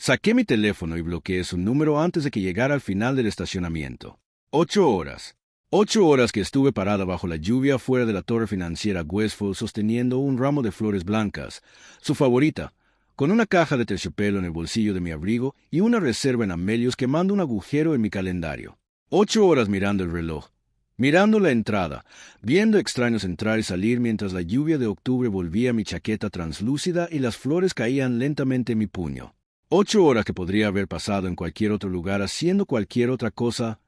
Saqué mi teléfono y bloqueé su número antes de que llegara al final del estacionamiento. 8 horas. 8 horas que estuve parada bajo la lluvia fuera de la torre financiera Westfield sosteniendo un ramo de flores blancas, su favorita, con una caja de terciopelo en el bolsillo de mi abrigo y una reserva en Amelios quemando un agujero en mi calendario. 8 horas mirando el reloj, mirando la entrada, viendo extraños entrar y salir mientras la lluvia de octubre volvía mi chaqueta translúcida y las flores caían lentamente en mi puño. 8 horas que podría haber pasado en cualquier otro lugar haciendo cualquier otra cosa,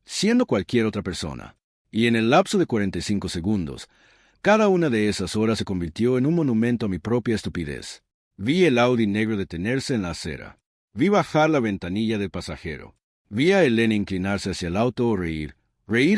siendo cualquier otra persona. Y en el lapso de 45 segundos, cada una de esas horas se convirtió en un monumento a mi propia estupidez. Vi el Audi negro detenerse en la acera. Vi bajar la ventanilla del pasajero. Vi a Elena inclinarse hacia el auto o reír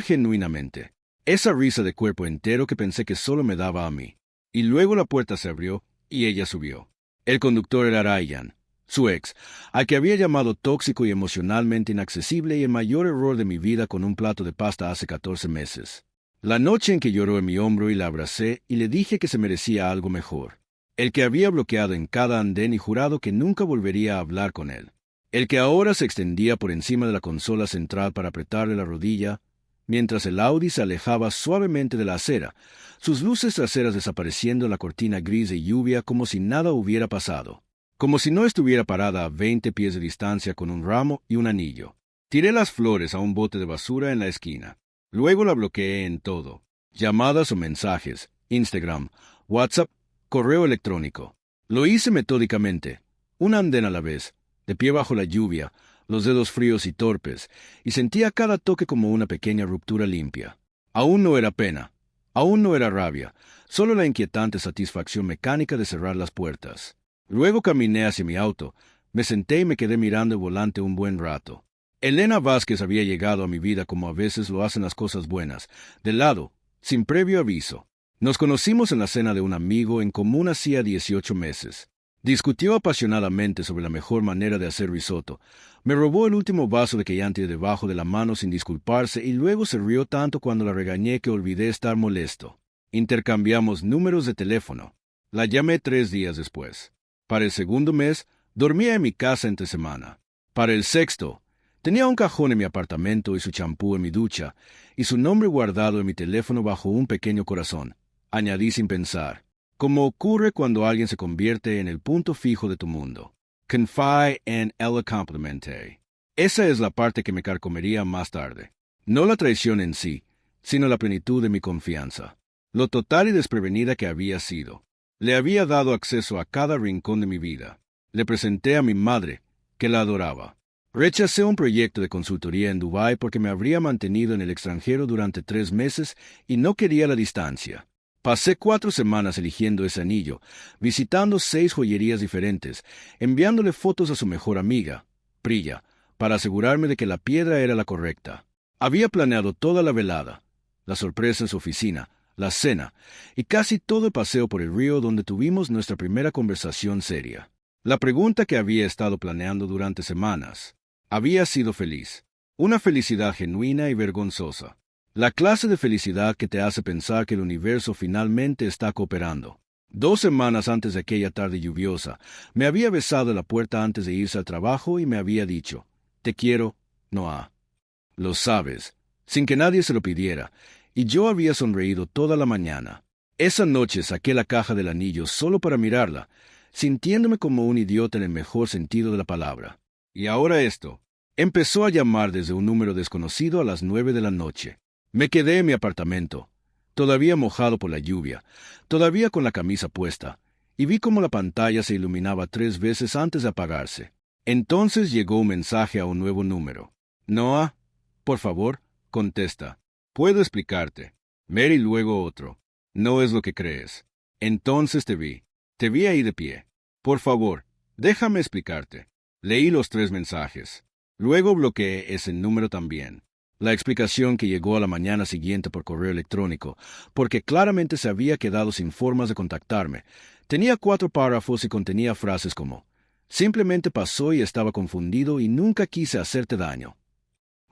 genuinamente. Esa risa de cuerpo entero que pensé que solo me daba a mí. Y luego la puerta se abrió y ella subió. El conductor era Ryan, su ex, al que había llamado tóxico y emocionalmente inaccesible y el mayor error de mi vida con un plato de pasta hace 14 meses. La noche en que lloró en mi hombro y la abracé y le dije que se merecía algo mejor. El que había bloqueado en cada andén y jurado que nunca volvería a hablar con él. El que ahora se extendía por encima de la consola central para apretarle la rodilla, mientras el Audi se alejaba suavemente de la acera, sus luces traseras desapareciendo en la cortina gris de lluvia como si nada hubiera pasado. Como si no estuviera parada a 20 pies de distancia con un ramo y un anillo. Tiré las flores a un bote de basura en la esquina. Luego la bloqueé en todo. Llamadas o mensajes, Instagram, WhatsApp, correo electrónico. Lo hice metódicamente, un andén a la vez, de pie bajo la lluvia, los dedos fríos y torpes, y sentía cada toque como una pequeña ruptura limpia. Aún no era pena, aún no era rabia, solo la inquietante satisfacción mecánica de cerrar las puertas. Luego caminé hacia mi auto, me senté y me quedé mirando el volante un buen rato. Elena Vázquez había llegado a mi vida como a veces lo hacen las cosas buenas, de lado, sin previo aviso. Nos conocimos en la cena de un amigo en común hacía 18 meses. Discutió apasionadamente sobre la mejor manera de hacer risotto. Me robó el último vaso de Chianti debajo de la mano sin disculparse y luego se rió tanto cuando la regañé que olvidé estar molesto. Intercambiamos números de teléfono. La llamé 3 días después. Para el segundo mes, dormía en mi casa entre semana. Para el sexto, tenía un cajón en mi apartamento y su champú en mi ducha, y su nombre guardado en mi teléfono bajo un pequeño corazón. Añadí sin pensar, como ocurre cuando alguien se convierte en el punto fijo de tu mundo. Confide en Ella Complimente. Esa es la parte que me carcomería más tarde. No la traición en sí, sino la plenitud de mi confianza. Lo total y desprevenida que había sido. Le había dado acceso a cada rincón de mi vida. Le presenté a mi madre, que la adoraba. Rechacé un proyecto de consultoría en Dubái porque me habría mantenido en el extranjero durante 3 meses y no quería la distancia. Pasé 4 semanas eligiendo ese anillo, visitando 6 joyerías diferentes, enviándole fotos a su mejor amiga, Priya, para asegurarme de que la piedra era la correcta. Había planeado toda la velada, la sorpresa en su oficina, la cena, y casi todo el paseo por el río donde tuvimos nuestra primera conversación seria. La pregunta que había estado planeando durante semanas. Había sido feliz. Una felicidad genuina y vergonzosa. La clase de felicidad que te hace pensar que el universo finalmente está cooperando. 2 semanas antes de aquella tarde lluviosa, me había besado en la puerta antes de irse al trabajo y me había dicho, «Te quiero, Noah». Lo sabes, sin que nadie se lo pidiera, y yo había sonreído toda la mañana. Esa noche saqué la caja del anillo solo para mirarla, sintiéndome como un idiota en el mejor sentido de la palabra. Y ahora esto. Empezó a llamar desde un número desconocido a las 9 de la noche. Me quedé en mi apartamento, todavía mojado por la lluvia, todavía con la camisa puesta, y vi cómo la pantalla se iluminaba 3 veces antes de apagarse. Entonces llegó un mensaje a un nuevo número. «Noah, por favor, contesta. Puedo explicarte». Mary luego otro. «No es lo que crees». Entonces te vi. Te vi ahí de pie. «Por favor, déjame explicarte». Leí los 3 mensajes. Luego bloqueé ese número también. La explicación que llegó a la mañana siguiente por correo electrónico, porque claramente se había quedado sin formas de contactarme. Tenía 4 párrafos y contenía frases como, «Simplemente pasó y estaba confundido y nunca quise hacerte daño».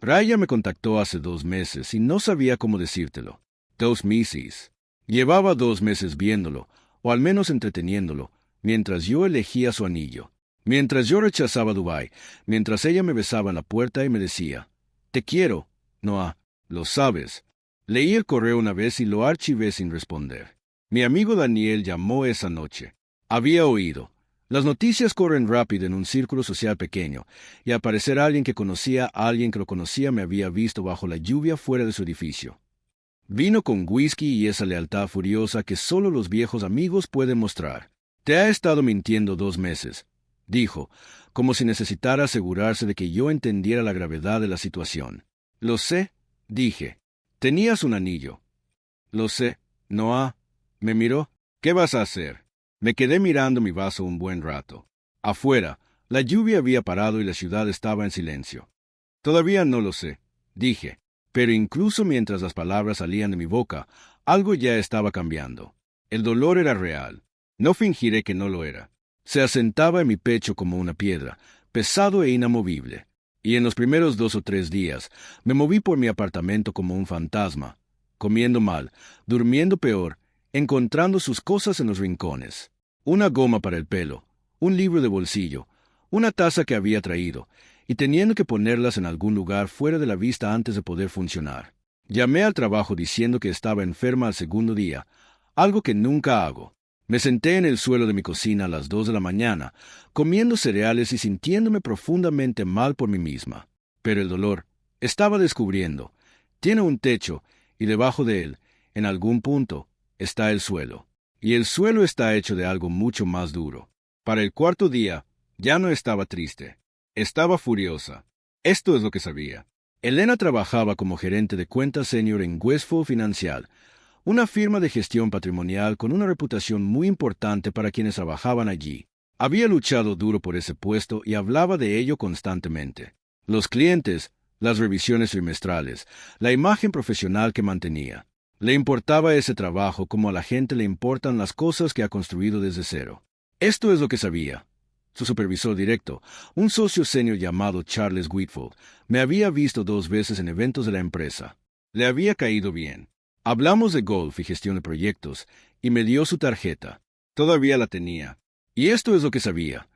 Raya me contactó hace 2 meses y no sabía cómo decírtelo. 2 meses. Llevaba 2 meses viéndolo, o al menos entreteniéndolo, mientras yo elegía su anillo. Mientras yo rechazaba Dubái, mientras ella me besaba en la puerta y me decía, «Te quiero, Noah, lo sabes». Leí el correo una vez y lo archivé sin responder. Mi amigo Daniel llamó esa noche. Había oído. Las noticias corren rápido en un círculo social pequeño, y al parecer alguien que conocía a alguien que lo conocía me había visto bajo la lluvia fuera de su edificio. Vino con whisky y esa lealtad furiosa que solo los viejos amigos pueden mostrar. «Te ha estado mintiendo 2 meses», dijo, como si necesitara asegurarse de que yo entendiera la gravedad de la situación. «Lo sé», dije. «Tenías un anillo». «Lo sé, Noah». Me miró. «¿Qué vas a hacer?» Me quedé mirando mi vaso un buen rato. Afuera, la lluvia había parado y la ciudad estaba en silencio. «Todavía no lo sé», dije, pero incluso mientras las palabras salían de mi boca, algo ya estaba cambiando. El dolor era real. No fingiré que no lo era. Se asentaba en mi pecho como una piedra, pesado e inamovible. Y en los primeros 2 o 3 días, me moví por mi apartamento como un fantasma, comiendo mal, durmiendo peor, encontrando sus cosas en los rincones. Una goma para el pelo, un libro de bolsillo, una taza que había traído, y teniendo que ponerlas en algún lugar fuera de la vista antes de poder funcionar. Llamé al trabajo diciendo que estaba enferma al segundo día, algo que nunca hago. Me senté en el suelo de mi cocina a las 2 de la mañana, comiendo cereales y sintiéndome profundamente mal por mí misma. Pero el dolor, estaba descubriendo, tiene un techo, y debajo de él, en algún punto, está el suelo. Y el suelo está hecho de algo mucho más duro. Para el 4.º día, ya no estaba triste. Estaba furiosa. Esto es lo que sabía. Elena trabajaba como gerente de cuentas senior en Westfall Financial, una firma de gestión patrimonial con una reputación muy importante para quienes trabajaban allí. Había luchado duro por ese puesto y hablaba de ello constantemente. Los clientes, las revisiones trimestrales, la imagen profesional que mantenía. Le importaba ese trabajo como a la gente le importan las cosas que ha construido desde cero. Esto es lo que sabía. Su supervisor directo, un socio senior llamado Charles Whitfield, me había visto 2 veces en eventos de la empresa. Le había caído bien. Hablamos de golf y gestión de proyectos, y me dio su tarjeta. Todavía la tenía. Y esto es lo que sabía,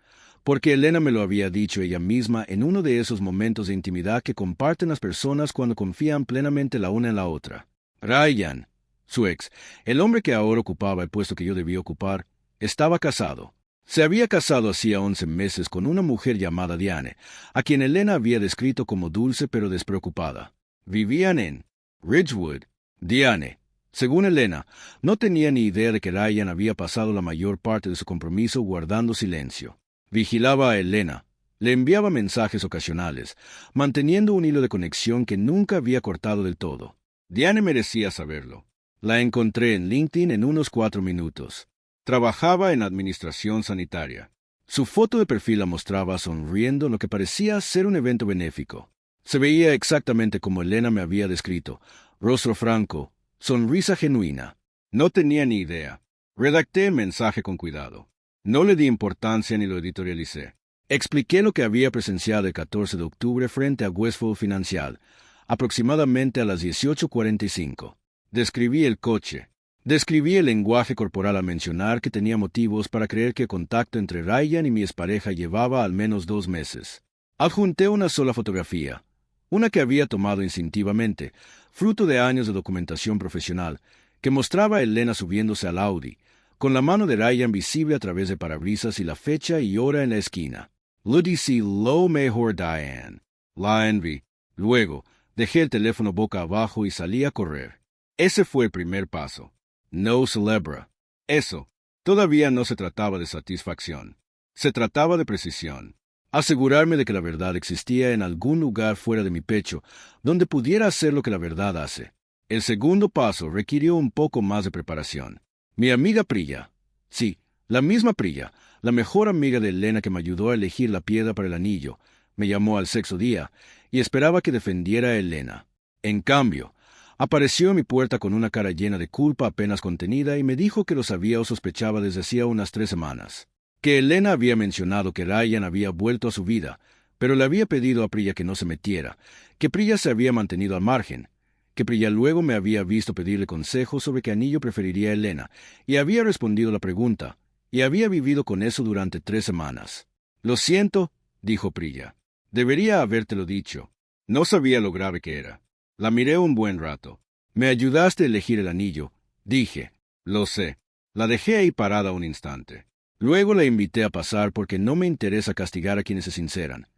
porque Elena me lo había dicho ella misma en uno de esos momentos de intimidad que comparten las personas cuando confían plenamente la una en la otra. Ryan, su ex, el hombre que ahora ocupaba el puesto que yo debía ocupar, estaba casado. Se había casado hacía 11 meses con una mujer llamada Diane, a quien Elena había descrito como dulce pero despreocupada. Vivían en Ridgewood. Diane, según Elena, no tenía ni idea de que Ryan había pasado la mayor parte de su compromiso guardando silencio. Vigilaba a Elena, le enviaba mensajes ocasionales, manteniendo un hilo de conexión que nunca había cortado del todo. Diane merecía saberlo. La encontré en LinkedIn en unos 4 minutos. Trabajaba en administración sanitaria. Su foto de perfil la mostraba sonriendo en lo que parecía ser un evento benéfico. Se veía exactamente como Elena me había descrito, rostro franco, sonrisa genuina. No tenía ni idea. Redacté el mensaje con cuidado. No le di importancia ni lo editorialicé. Expliqué lo que había presenciado el 14 de octubre frente a Westfall Financial, aproximadamente a las 18:45. Describí el coche. Describí el lenguaje corporal al mencionar que tenía motivos para creer que el contacto entre Ryan y mi expareja llevaba al menos 2 meses. Adjunté una sola fotografía, una que había tomado instintivamente, fruto de años de documentación profesional, que mostraba a Elena subiéndose al Audi, con la mano de Ryan visible a través de parabrisas y la fecha y hora en la esquina. Lo dice lo mejor Diane. La envié. Luego, dejé el teléfono boca abajo y salí a correr. Ese fue el primer paso. No celebra. Eso. Todavía no se trataba de satisfacción. Se trataba de precisión. Asegurarme de que la verdad existía en algún lugar fuera de mi pecho, donde pudiera hacer lo que la verdad hace. El segundo paso requirió un poco más de preparación. Mi amiga Priya. Sí, la misma Priya, la mejor amiga de Elena que me ayudó a elegir la piedra para el anillo, me llamó al 6.º día y esperaba que defendiera a Elena. En cambio, apareció en mi puerta con una cara llena de culpa apenas contenida y me dijo que lo sabía o sospechaba desde hacía unas 3 semanas. Que Elena había mencionado que Ryan había vuelto a su vida, pero le había pedido a Priya que no se metiera, que Priya se había mantenido al margen, que Priya luego me había visto pedirle consejos sobre qué anillo preferiría Elena, y había respondido la pregunta, y había vivido con eso durante 3 semanas. Lo siento, dijo Priya. Debería habértelo dicho. No sabía lo grave que era. La miré un buen rato. Me ayudaste a elegir el anillo, dije. Lo sé. La dejé ahí parada un instante. Luego la invité a pasar porque no me interesa castigar a quienes se sinceran.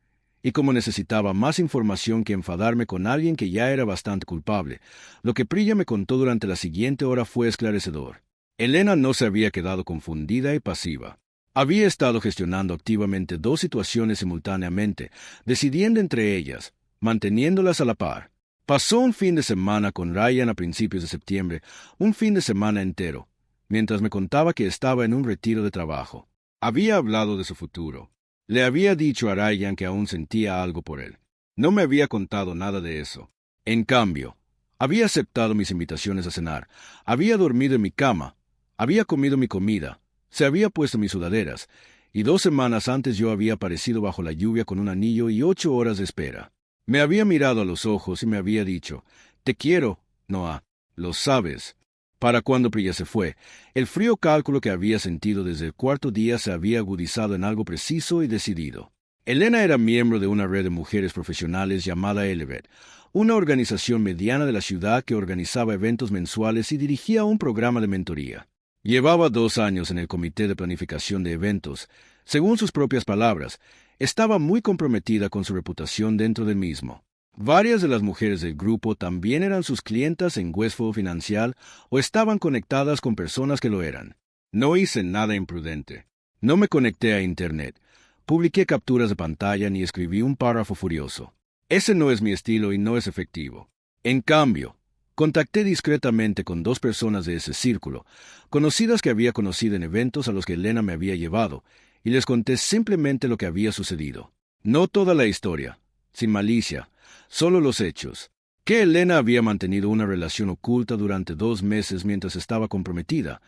Y como necesitaba más información que enfadarme con alguien que ya era bastante culpable, lo que Priya me contó durante la siguiente hora fue esclarecedor. Elena no se había quedado confundida y pasiva. Había estado gestionando activamente dos situaciones simultáneamente, decidiendo entre ellas, manteniéndolas a la par. Pasó un fin de semana con Ryan a principios de septiembre, un fin de semana entero, mientras me contaba que estaba en un retiro de trabajo. Había hablado de su futuro. Le había dicho a Ryan que aún sentía algo por él. No me había contado nada de eso. En cambio, había aceptado mis invitaciones a cenar, había dormido en mi cama, había comido mi comida, se había puesto mis sudaderas, y 2 semanas antes yo había aparecido bajo la lluvia con un anillo y 8 horas de espera. Me había mirado a los ojos y me había dicho, «Te quiero, Noah, lo sabes». Para cuando Priya se fue, el frío cálculo que había sentido desde el cuarto día se había agudizado en algo preciso y decidido. Elena era miembro de una red de mujeres profesionales llamada Elevate, una organización mediana de la ciudad que organizaba eventos mensuales y dirigía un programa de mentoría. Llevaba 2 años en el comité de planificación de eventos. Según sus propias palabras, estaba muy comprometida con su reputación dentro del mismo. Varias de las mujeres del grupo también eran sus clientas en Westfield Financial o estaban conectadas con personas que lo eran. No hice nada imprudente. No me conecté a Internet. Publiqué capturas de pantalla ni escribí un párrafo furioso. Ese no es mi estilo y no es efectivo. En cambio, contacté discretamente con 2 personas de ese círculo, conocidas que había conocido en eventos a los que Elena me había llevado, y les conté simplemente lo que había sucedido. No toda la historia, sin malicia, solo los hechos. Que Elena había mantenido una relación oculta durante 2 meses mientras estaba comprometida,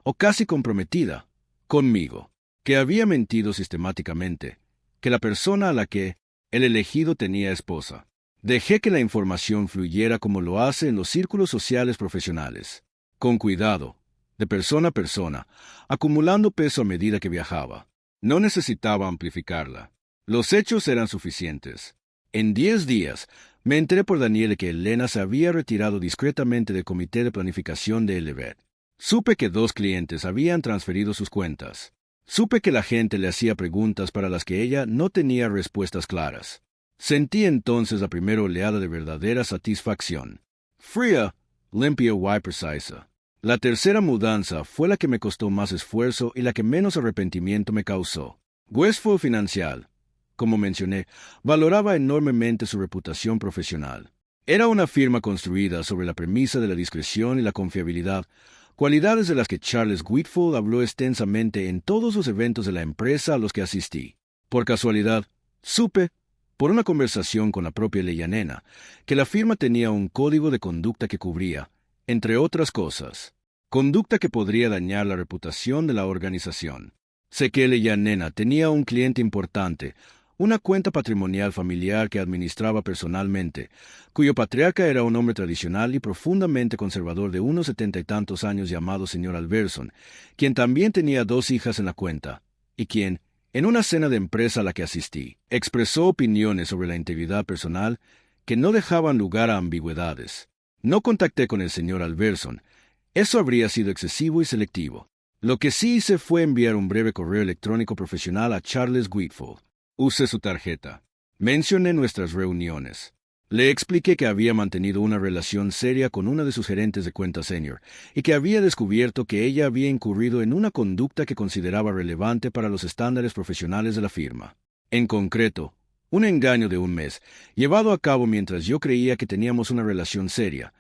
o casi comprometida, conmigo. Que había mentido sistemáticamente. Que la persona a la que el elegido tenía esposa. Dejé que la información fluyera como lo hace en los círculos sociales profesionales. Con cuidado, de persona a persona, acumulando peso a medida que viajaba. No necesitaba amplificarla. Los hechos eran suficientes. En 10 días, me enteré por Daniel que Elena se había retirado discretamente del comité de planificación de Elevate. Supe que 2 clientes habían transferido sus cuentas. Supe que la gente le hacía preguntas para las que ella no tenía respuestas claras. Sentí entonces la primera oleada de verdadera satisfacción. Fría, limpia y precisa. La tercera mudanza fue la que me costó más esfuerzo y la que menos arrepentimiento me causó. Westfield Financial, como mencioné, valoraba enormemente su reputación profesional. Era una firma construida sobre la premisa de la discreción y la confiabilidad, cualidades de las que Charles Whitfield habló extensamente en todos los eventos de la empresa a los que asistí. Por casualidad, supe, por una conversación con la propia Leyanena, que la firma tenía un código de conducta que cubría, entre otras cosas, conducta que podría dañar la reputación de la organización. Sé que Leyanena tenía un cliente importante, una cuenta patrimonial familiar que administraba personalmente, cuyo patriarca era un hombre tradicional y profundamente conservador de unos 70 y tantos años llamado señor Alverson, quien también tenía 2 hijas en la cuenta, y quien, en una cena de empresa a la que asistí, expresó opiniones sobre la integridad personal que no dejaban lugar a ambigüedades. No contacté con el señor Alverson. Eso habría sido excesivo y selectivo. Lo que sí hice fue enviar un breve correo electrónico profesional a Charles Whitfield. Usé su tarjeta. Mencioné nuestras reuniones. Le expliqué que había mantenido una relación seria con una de sus gerentes de cuenta senior y que había descubierto que ella había incurrido en una conducta que consideraba relevante para los estándares profesionales de la firma. En concreto, un engaño de 1 mes, llevado a cabo mientras yo creía que teníamos una relación seria,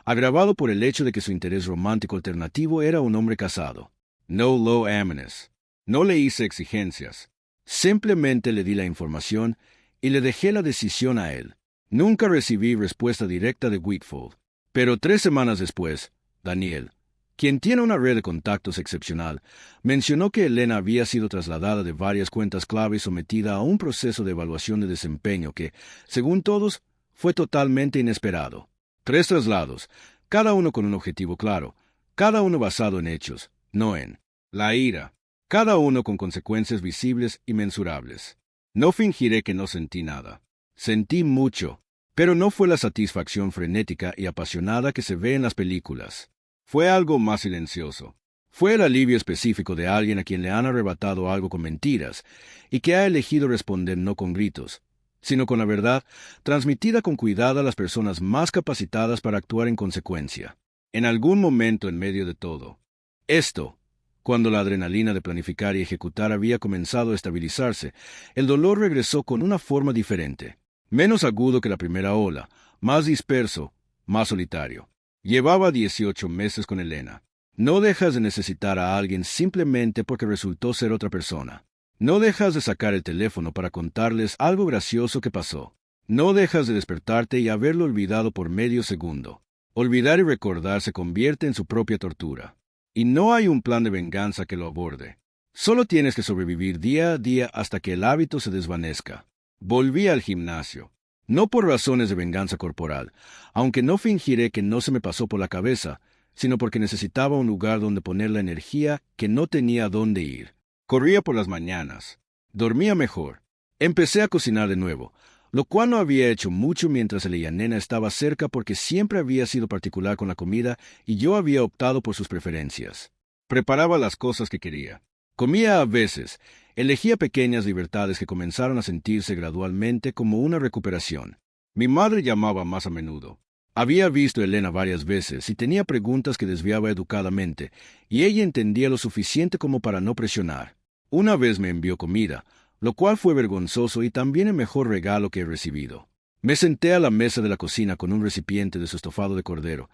agravado por el hecho de que su interés romántico alternativo era un hombre casado. No lo amenes. No le hice exigencias. Simplemente le di la información y le dejé la decisión a él. Nunca recibí respuesta directa de Whitfield. Pero 3 semanas después, Daniel, quien tiene una red de contactos excepcional, mencionó que Elena había sido trasladada de varias cuentas clave y sometida a un proceso de evaluación de desempeño que, según todos, fue totalmente inesperado. 3 traslados, cada uno con un objetivo claro, cada uno basado en hechos, no en la ira. cada uno con consecuencias visibles y mensurables. No fingiré que no sentí nada. Sentí mucho, pero no fue la satisfacción frenética y apasionada que se ve en las películas. Fue algo más silencioso. Fue el alivio específico de alguien a quien le han arrebatado algo con mentiras y que ha elegido responder no con gritos, sino con la verdad, transmitida con cuidado a las personas más capacitadas para actuar en consecuencia. En algún momento en medio de todo esto, cuando la adrenalina de planificar y ejecutar había comenzado a estabilizarse, el dolor regresó con una forma diferente, menos agudo que la primera ola, más disperso, más solitario. Llevaba 18 meses con Elena. No dejas de necesitar a alguien simplemente porque resultó ser otra persona. No dejas de sacar el teléfono para contarles algo gracioso que pasó. No dejas de despertarte y haberlo olvidado por medio segundo. Olvidar y recordar se convierte en su propia tortura. Y no hay un plan de venganza que lo aborde. Solo tienes que sobrevivir día a día hasta que el hábito se desvanezca. Volví al gimnasio. No por razones de venganza corporal, aunque no fingiré que no se me pasó por la cabeza, sino porque necesitaba un lugar donde poner la energía que no tenía dónde ir. Corría por las mañanas. Dormía mejor. Empecé a cocinar de nuevo, lo cual no había hecho mucho mientras Nena estaba cerca porque siempre había sido particular con la comida y yo había optado por sus preferencias. Preparaba las cosas que quería. Comía a veces. Elegía pequeñas libertades que comenzaron a sentirse gradualmente como una recuperación. Mi madre llamaba más a menudo. Había visto a Elena varias veces y tenía preguntas que desviaba educadamente, y ella entendía lo suficiente como para no presionar. Una vez me envió comida, lo cual fue vergonzoso y también el mejor regalo que he recibido. Me senté a la mesa de la cocina con un recipiente de su estofado de cordero.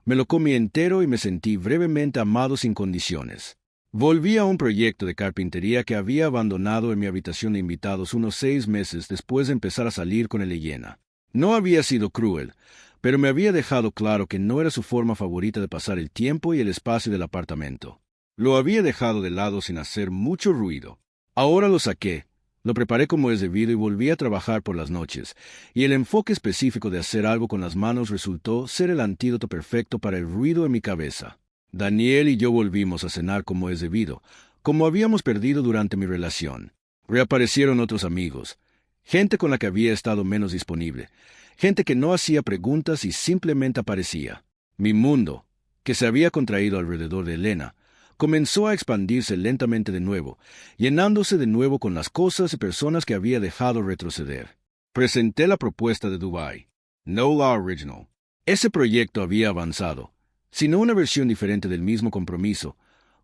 Me lo comí entero y me sentí brevemente amado sin condiciones. Volví a un proyecto de carpintería que había abandonado en mi habitación de invitados unos 6 meses después de empezar a salir con Elena. No había sido cruel, pero me había dejado claro que no era su forma favorita de pasar el tiempo y el espacio del apartamento. Lo había dejado de lado sin hacer mucho ruido. Ahora lo saqué, lo preparé como es debido y volví a trabajar por las noches, y el enfoque específico de hacer algo con las manos resultó ser el antídoto perfecto para el ruido en mi cabeza. Daniel y yo volvimos a cenar como es debido, como habíamos perdido durante mi relación. Reaparecieron otros amigos, gente con la que había estado menos disponible, gente que no hacía preguntas y simplemente aparecía. Mi mundo, que se había contraído alrededor de Elena, comenzó a expandirse lentamente de nuevo, llenándose de nuevo con las cosas y personas que había dejado retroceder. Presenté la propuesta de Dubái, no la original. Ese proyecto había avanzado, sino una versión diferente del mismo compromiso,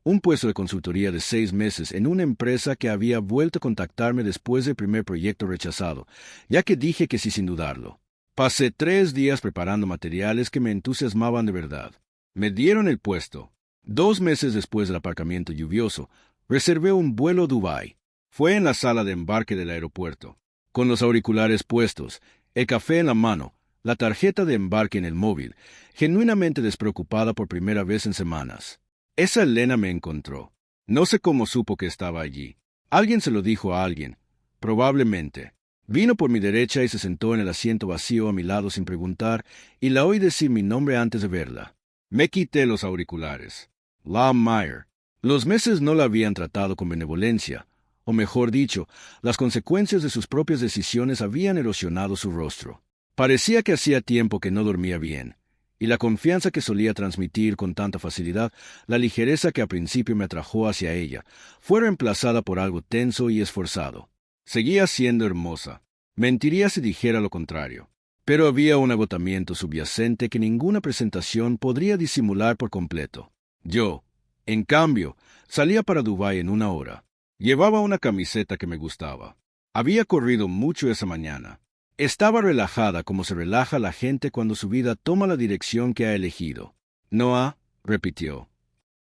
un puesto de consultoría de 6 meses en una empresa que había vuelto a contactarme después del primer proyecto rechazado, ya que dije que sí sin dudarlo. Pasé 3 días preparando materiales que me entusiasmaban de verdad. Me dieron el puesto. 2 meses después del aparcamiento lluvioso, reservé un vuelo a Dubái. Fue en la sala de embarque del aeropuerto, con los auriculares puestos, el café en la mano, la tarjeta de embarque en el móvil, genuinamente despreocupada por primera vez en semanas. Esa Elena me encontró. No sé cómo supo que estaba allí. Alguien se lo dijo a alguien, probablemente. Vino por mi derecha y se sentó en el asiento vacío a mi lado sin preguntar, y la oí decir mi nombre antes de verla. Me quité los auriculares. La Meyer. Los meses no la habían tratado con benevolencia, o mejor dicho, las consecuencias de sus propias decisiones habían erosionado su rostro. Parecía que hacía tiempo que no dormía bien, y la confianza que solía transmitir con tanta facilidad, la ligereza que al principio me atrajo hacia ella, fue reemplazada por algo tenso y esforzado. Seguía siendo hermosa. Mentiría si dijera lo contrario. Pero había un agotamiento subyacente que ninguna presentación podría disimular por completo. Yo, en cambio, salía para Dubái en 1 hora. Llevaba una camiseta que me gustaba. Había corrido mucho esa mañana. Estaba relajada como se relaja la gente cuando su vida toma la dirección que ha elegido. Noah, repitió.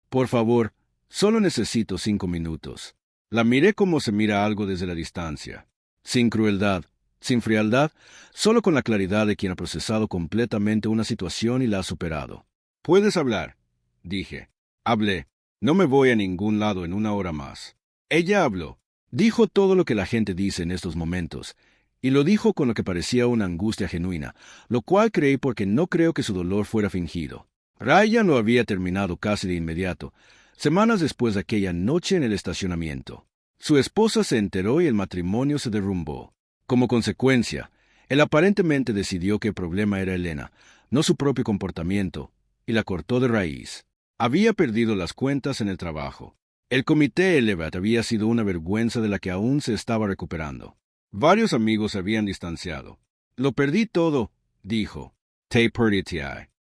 Por favor, solo necesito 5 minutos. La miré como se mira algo desde la distancia. Sin crueldad, sin frialdad, solo con la claridad de quien ha procesado completamente una situación y la ha superado. Puedes hablar, dije. Hablé. No me voy a ningún lado en 1 hora más. Ella habló. Dijo todo lo que la gente dice en estos momentos, y lo dijo con lo que parecía una angustia genuina, lo cual creí porque no creo que su dolor fuera fingido. Ryan lo había terminado casi de inmediato, semanas después de aquella noche en el estacionamiento. Su esposa se enteró y el matrimonio se derrumbó. Como consecuencia, él aparentemente decidió que el problema era Elena, no su propio comportamiento, y la cortó de raíz. Había perdido las cuentas en el trabajo. El comité Elevat había sido una vergüenza de la que aún se estaba recuperando. Varios amigos se habían distanciado. Lo perdí todo, dijo. Te perdí,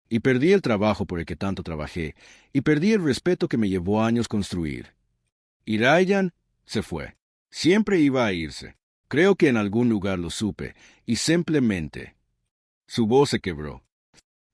y perdí el trabajo por el que tanto trabajé, y perdí el respeto que me llevó años construir. Y Ryan se fue. Siempre iba a irse. Creo que en algún lugar lo supe, y simplemente... Su voz se quebró.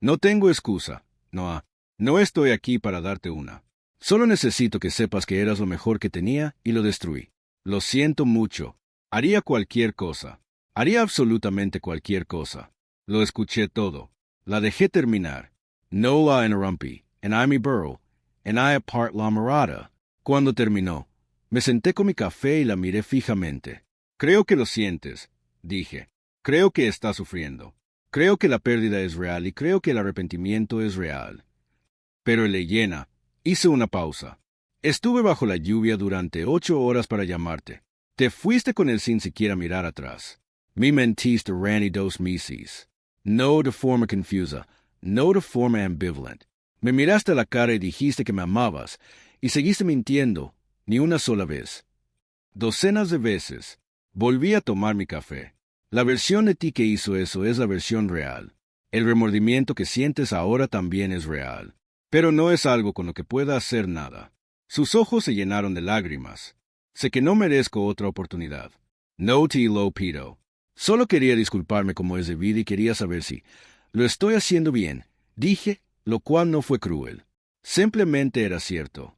No tengo excusa, Noah. No estoy aquí para darte una. Solo necesito que sepas que eras lo mejor que tenía y lo destruí. Lo siento mucho. Haría cualquier cosa. Haría absolutamente cualquier cosa. Lo escuché todo. La dejé terminar. No la interrumpí. En mi burro. En apart la mirada. Cuando terminó, me senté con mi café y la miré fijamente. Creo que lo sientes, dije. Creo que estás sufriendo. Creo que la pérdida es real y creo que el arrepentimiento es real. Pero Elena, hice una pausa. Estuve bajo la lluvia durante 8 horas para llamarte. Te fuiste con él sin siquiera mirar atrás. Me mentiste Randy dos meses. No de forma confusa, no de forma ambivalent. Me miraste a la cara y dijiste que me amabas, y seguiste mintiendo, ni una sola vez. Docenas de veces. Volví a tomar mi café. La versión de ti que hizo eso es la versión real. El remordimiento que sientes ahora también es real. Pero no es algo con lo que pueda hacer nada. Sus ojos se llenaron de lágrimas. Sé que no merezco otra oportunidad. No te lo pido. Solo quería disculparme como es debido y quería saber si lo estoy haciendo bien. Dije, lo cual no fue cruel. Simplemente era cierto.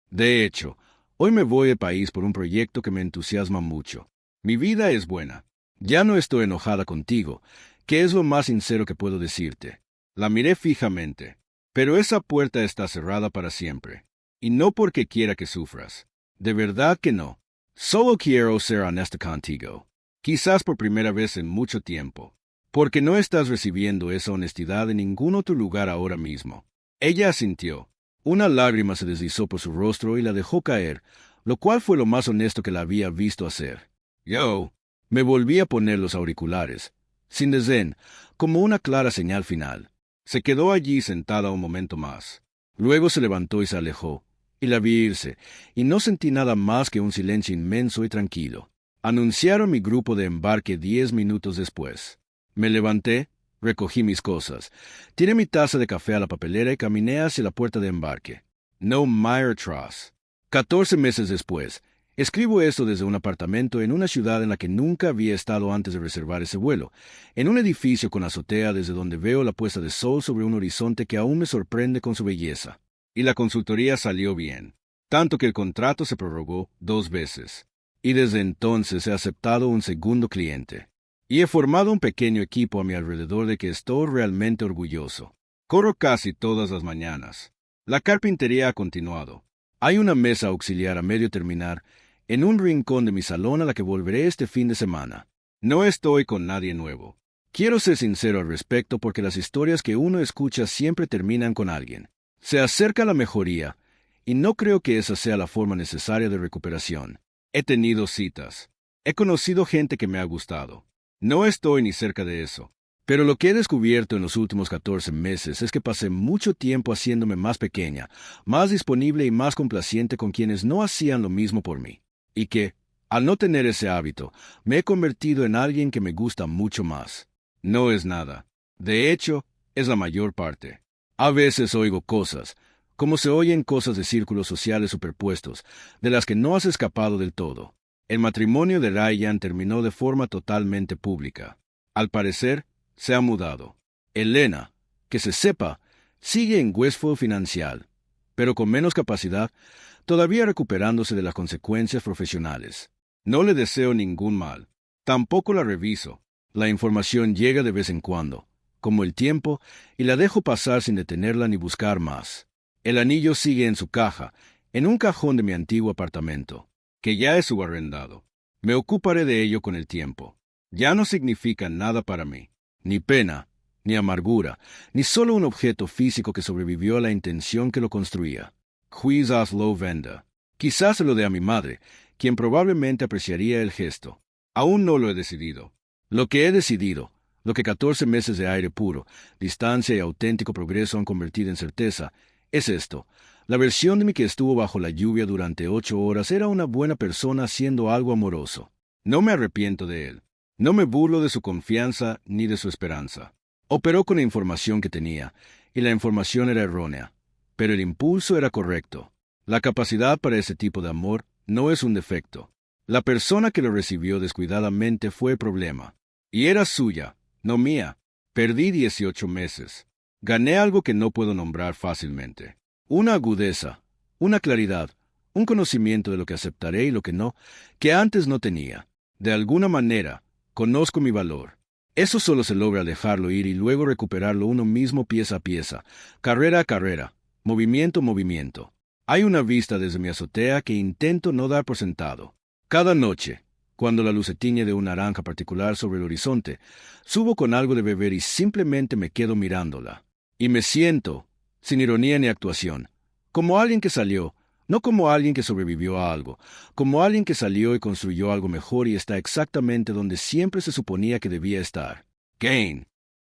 De hecho, hoy me voy del país por un proyecto que me entusiasma mucho. Mi vida es buena. Ya no estoy enojada contigo, que es lo más sincero que puedo decirte. La miré fijamente. Pero esa puerta está cerrada para siempre. Y no porque quiera que sufras. De verdad que no. Solo quiero ser honesta contigo. Quizás por primera vez en mucho tiempo. Porque no estás recibiendo esa honestidad en ningún otro lugar ahora mismo. Ella asintió. Una lágrima se deslizó por su rostro y la dejó caer, lo cual fue lo más honesto que la había visto hacer. Yo me volví a poner los auriculares, sin desdén, como una clara señal final. Se quedó allí sentada un momento más. Luego se levantó y se alejó, y la vi irse, y no sentí nada más que un silencio inmenso y tranquilo. Anunciaron mi grupo de embarque 10 minutos después. Me levanté, recogí mis cosas, tiré mi taza de café a la papelera y caminé hacia la puerta de embarque. No Meyer Truss. 14 meses después, escribo esto desde un apartamento en una ciudad en la que nunca había estado antes de reservar ese vuelo, en un edificio con azotea desde donde veo la puesta de sol sobre un horizonte que aún me sorprende con su belleza. Y la consultoría salió bien, tanto que el contrato se prorrogó 2 veces. Y desde entonces he aceptado un segundo cliente. Y he formado un pequeño equipo a mi alrededor de que estoy realmente orgulloso. Corro casi todas las mañanas. La carpintería ha continuado. Hay una mesa auxiliar a medio terminar en un rincón de mi salón a la que volveré este fin de semana. No estoy con nadie nuevo. Quiero ser sincero al respecto porque las historias que uno escucha siempre terminan con alguien. Se acerca la mejoría, y no creo que esa sea la forma necesaria de recuperación. He tenido citas. He conocido gente que me ha gustado. No estoy ni cerca de eso. Pero lo que he descubierto en los últimos 14 meses es que pasé mucho tiempo haciéndome más pequeña, más disponible y más complaciente con quienes no hacían lo mismo por mí. Y que, al no tener ese hábito, me he convertido en alguien que me gusta mucho más. No es nada. De hecho, es la mayor parte. A veces oigo cosas, como se oyen cosas de círculos sociales superpuestos, de las que no has escapado del todo. El matrimonio de Ryan terminó de forma totalmente pública. Al parecer, se ha mudado. Elena, que se sepa, sigue en Westfield Financial, pero con menos capacidad, todavía recuperándose de las consecuencias profesionales. No le deseo ningún mal. Tampoco la reviso. La información llega de vez en cuando, como el tiempo, y la dejo pasar sin detenerla ni buscar más. El anillo sigue en su caja, en un cajón de mi antiguo apartamento, que ya es subarrendado. Me ocuparé de ello con el tiempo. Ya no significa nada para mí, ni pena, ni amargura, ni solo un objeto físico que sobrevivió a la intención que lo construía. Lo venda. Quizás se lo dé a mi madre, quien probablemente apreciaría el gesto. Aún no lo he decidido. Lo que he decidido, lo que 14 meses de aire puro, distancia y auténtico progreso han convertido en certeza, es esto. La versión de mí que estuvo bajo la lluvia durante 8 horas era una buena persona haciendo algo amoroso. No me arrepiento de él. No me burlo de su confianza ni de su esperanza. Operó con la información que tenía, y la información era errónea. Pero el impulso era correcto. La capacidad para ese tipo de amor no es un defecto. La persona que lo recibió descuidadamente fue el problema. Y era suya, no mía. Perdí 18 meses. Gané algo que no puedo nombrar fácilmente. Una agudeza, una claridad, un conocimiento de lo que aceptaré y lo que no, que antes no tenía. De alguna manera, conozco mi valor. Eso solo se logra al dejarlo ir y luego recuperarlo uno mismo pieza a pieza, carrera a carrera, movimiento a movimiento. Hay una vista desde mi azotea que intento no dar por sentado. Cada noche, cuando la luz se tiñe de un naranja particular sobre el horizonte, subo con algo de beber y simplemente me quedo mirándola. Y me siento, sin ironía ni actuación, como alguien que salió, no como alguien que sobrevivió a algo, como alguien que salió y construyó algo mejor y está exactamente donde siempre se suponía que debía estar. Gain.